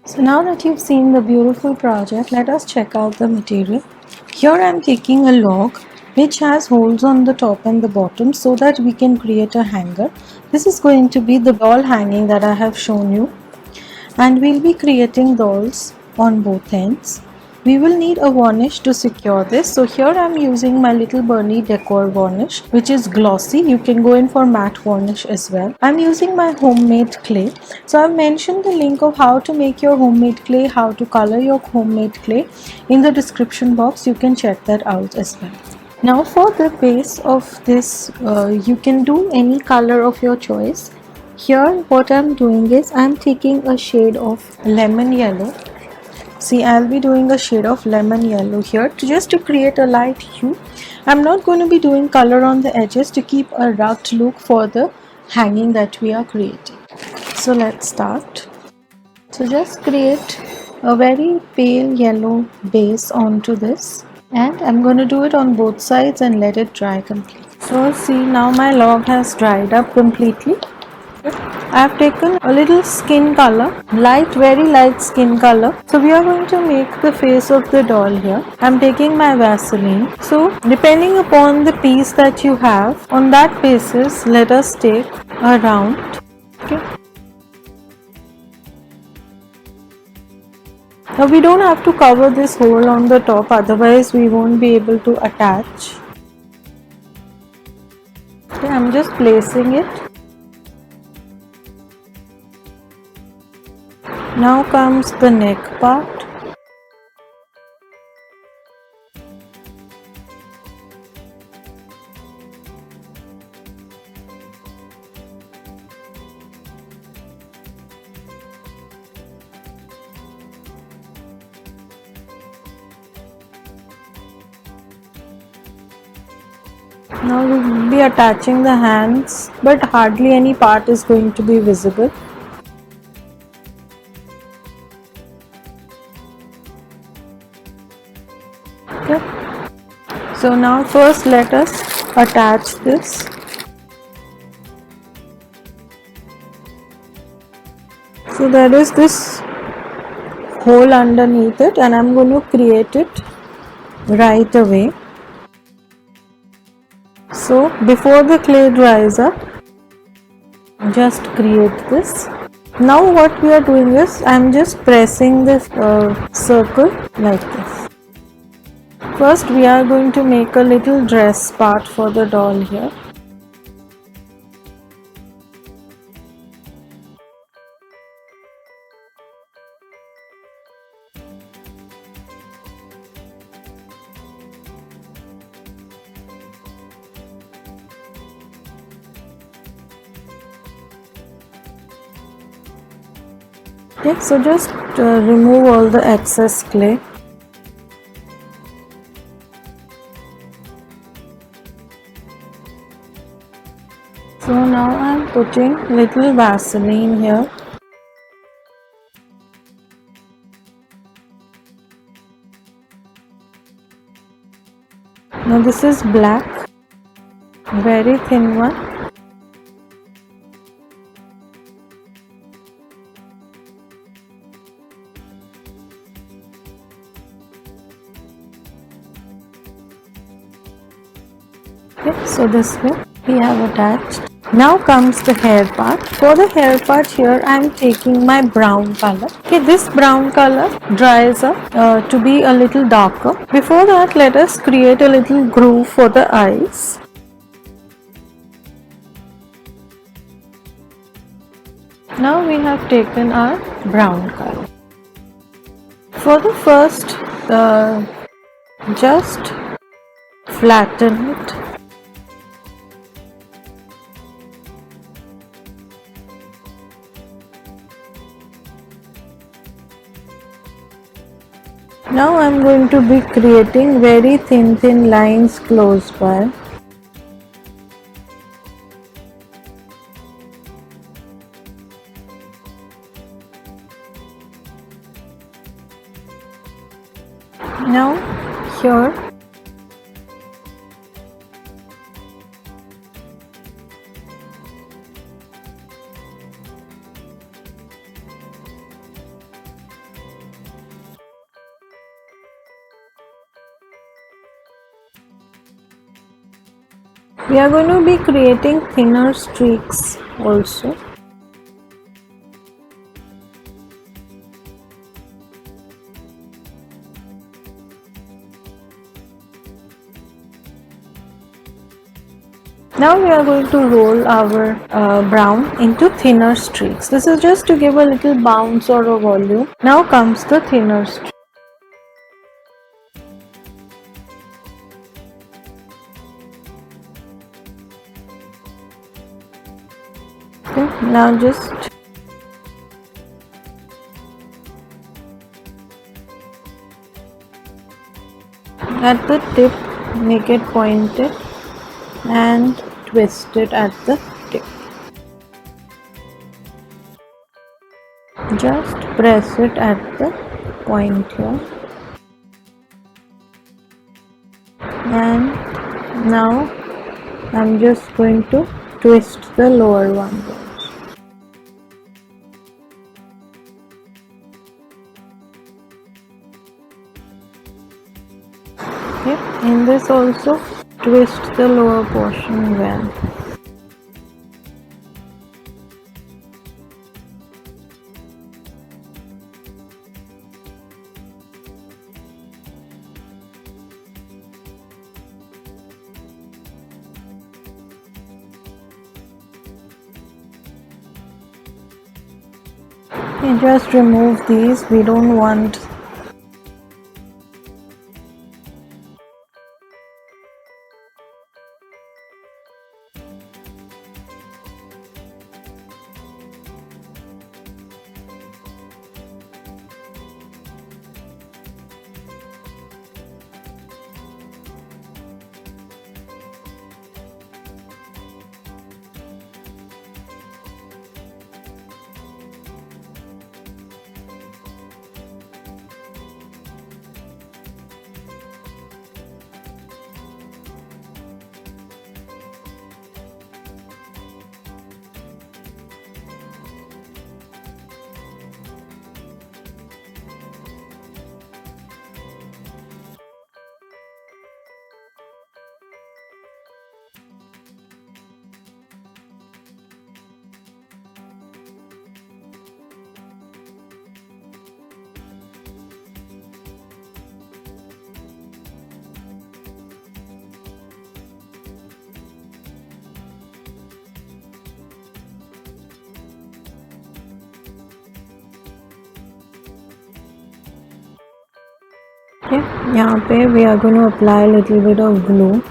So now that you've seen the beautiful project, let us check out the material. Here I am taking a log which has holes on the top and the bottom so that we can create a hanger. This is going to be the doll hanging that I have shown you, and we'll be creating dolls on both ends. We will need a varnish to secure this. So here I'm using my little Bernie decor varnish, which is glossy. You can go in for matte varnish as well. I'm using my homemade clay. So I've mentioned the link of how to make your homemade clay, how to color your homemade clay in the description box. You can check that out as well. Now for the base of this, you can do any color of your choice. Here what I'm doing is I'm taking a shade of lemon yellow. See, I'll be doing a shade of lemon yellow here to create a light hue. I'm not going to be doing color on the edges to keep a rugged look for the hanging that we are creating. So let's start. So just create a very pale yellow base onto this, and I'm going to do it on both sides and let it dry completely. So see, now my log has dried up completely. I have taken a little skin color, very light skin color. So we are going to make the face of the doll here. I am taking my Vaseline. So depending upon the piece that you have, on that basis let us take a round. Okay. Now we don't have to cover this hole on the top, otherwise we won't be able to attach. Okay, I'm just placing it. Now comes the neck part. Now we will be attaching the hands, but hardly any part is going to be visible. Okay. So now first let us attach this. So there is this hole underneath it, and I'm going to create it right away. So before the clay dries up, just create this. Now what we are doing is I'm just pressing this circle like this. First we are going to make a little dress part for the doll here. Okay, so just remove all the excess clay. So now I am putting little Vaseline here. Now this is black, very thin one. Okay, so this way we have attached. Now comes the hair part. For the hair part here I am taking my brown color. Okay, this brown color dries up to be a little darker. Before that, let us create a little groove for the eyes. Now we have taken our brown color. For the first, just flatten it. Now I am going to be creating very thin lines close by. Now here We are going to be creating thinner streaks also. Now we are going to roll our brown into thinner streaks. This is just to give a little bounce or a volume. Now comes the thinner streak. Okay, now just at the tip, make it pointed and twist it at the tip. Just press it at the point here. And now I'm just going to twist the lower one. Okay, in this also twist the lower portion well. Okay, just remove these, we don't want. Okay, यहाँ पे we are going to apply a little bit of glue.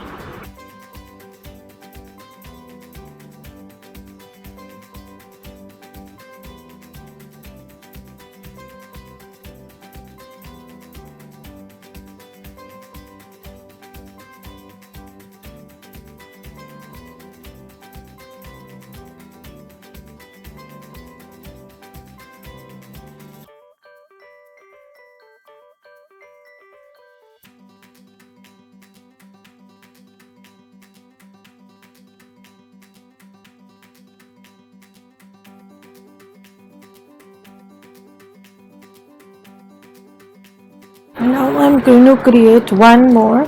Now I'm going to create one more.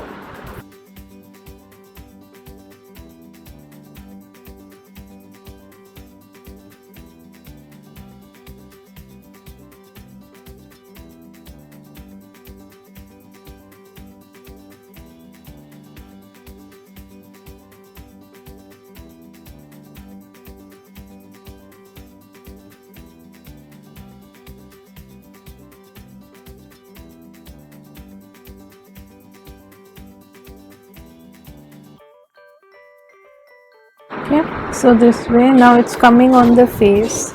Okay, so this way now it's coming on the face.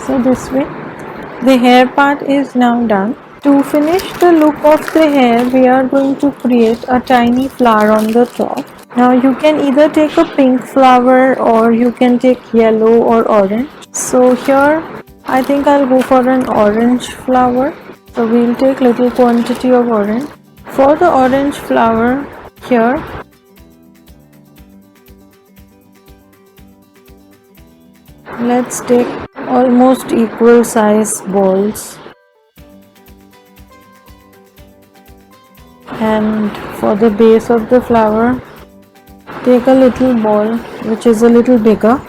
So this way, The hair part is now done. To finish the look of the hair, we are going to create a tiny flower on the top. Now you can either take a pink flower or you can take yellow or orange. So here I think I'll go for an orange flower. So we'll take little quantity of orange. For the orange flower here, let's take almost equal size balls. And for the base of the flower, take a little ball which is a little bigger.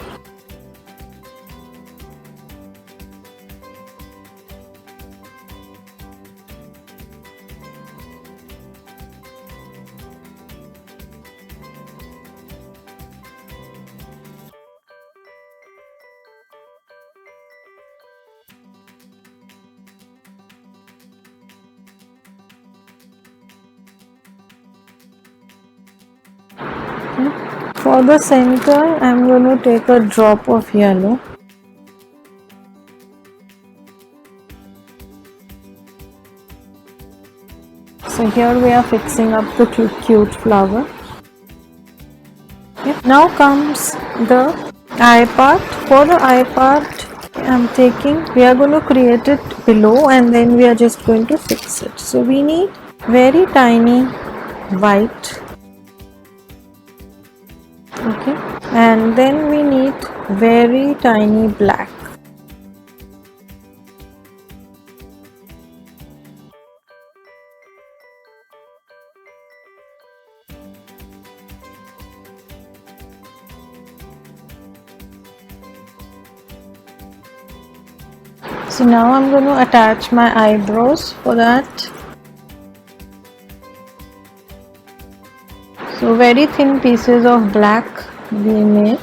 For the center, I'm going to take a drop of yellow. So here we are fixing up the cute flower. Okay. Now comes the eye part. For the eye part, we are going to create it below and then we are just going to fix it. So we need very tiny white. Okay, and then we need very tiny black. So now I'm going to attach my eyebrows for that. So very thin pieces of black we made.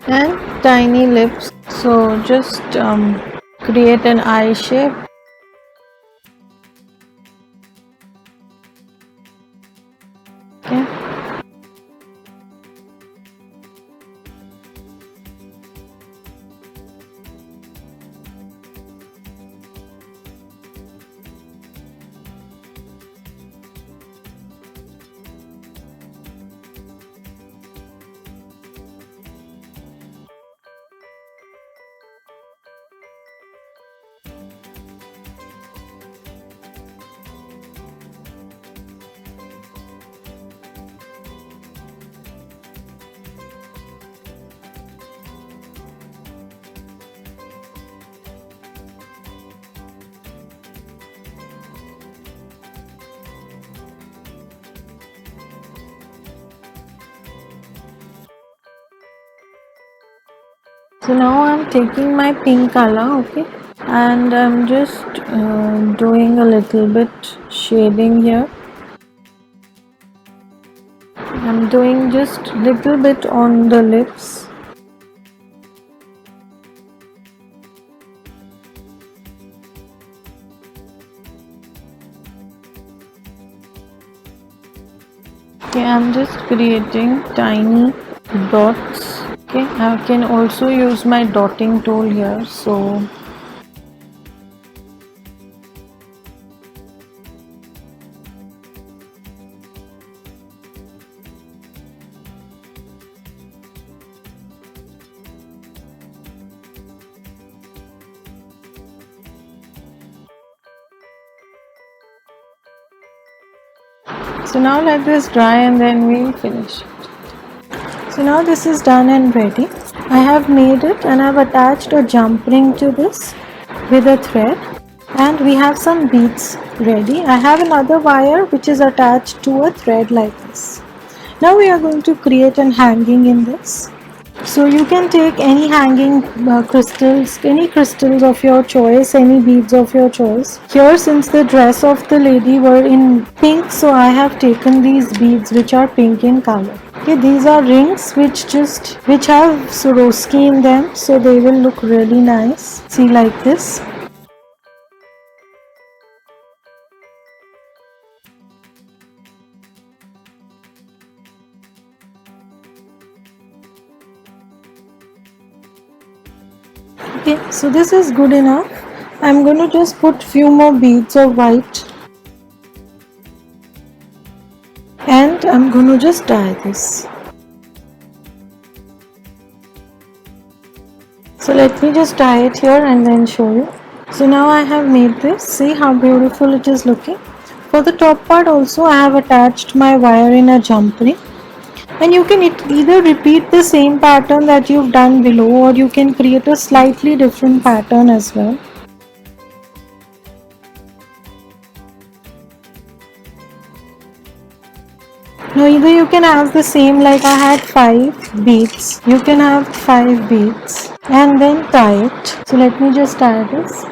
And tiny lips. So just create an eye shape. Okay. So now I'm taking my pink color, okay, and I'm just doing a little bit shading here. I'm doing just little bit on the lips. Okay, I'm just creating tiny dots. Okay, I can also use my dotting tool here. So now let this dry and then we'll finish it. So now this is done and ready. I have made it and I've attached a jump ring to this with a thread, and we have some beads ready. I have another wire which is attached to a thread like this. Now we are going to create an hanging in this. So you can take any hanging crystals, any crystals of your choice, any beads of your choice. Here, since the dress of the lady were in pink, so I have taken these beads which are pink in color. Okay, these are rings which have Swarovski in them, so they will look really nice. See, like this. Okay, so this is good enough. I'm going to just put few more beads of white and I'm going to just dye this. So let me just dye it here and then show you. So now I have made this. See how beautiful it is looking. For the top part also I have attached my wire in a jump ring. And you can either repeat the same pattern that you've done below, or you can create a slightly different pattern as well. Now either you can have the same, like I had 5 beads. You can have 5 beads and then tie it. So let me just tie this.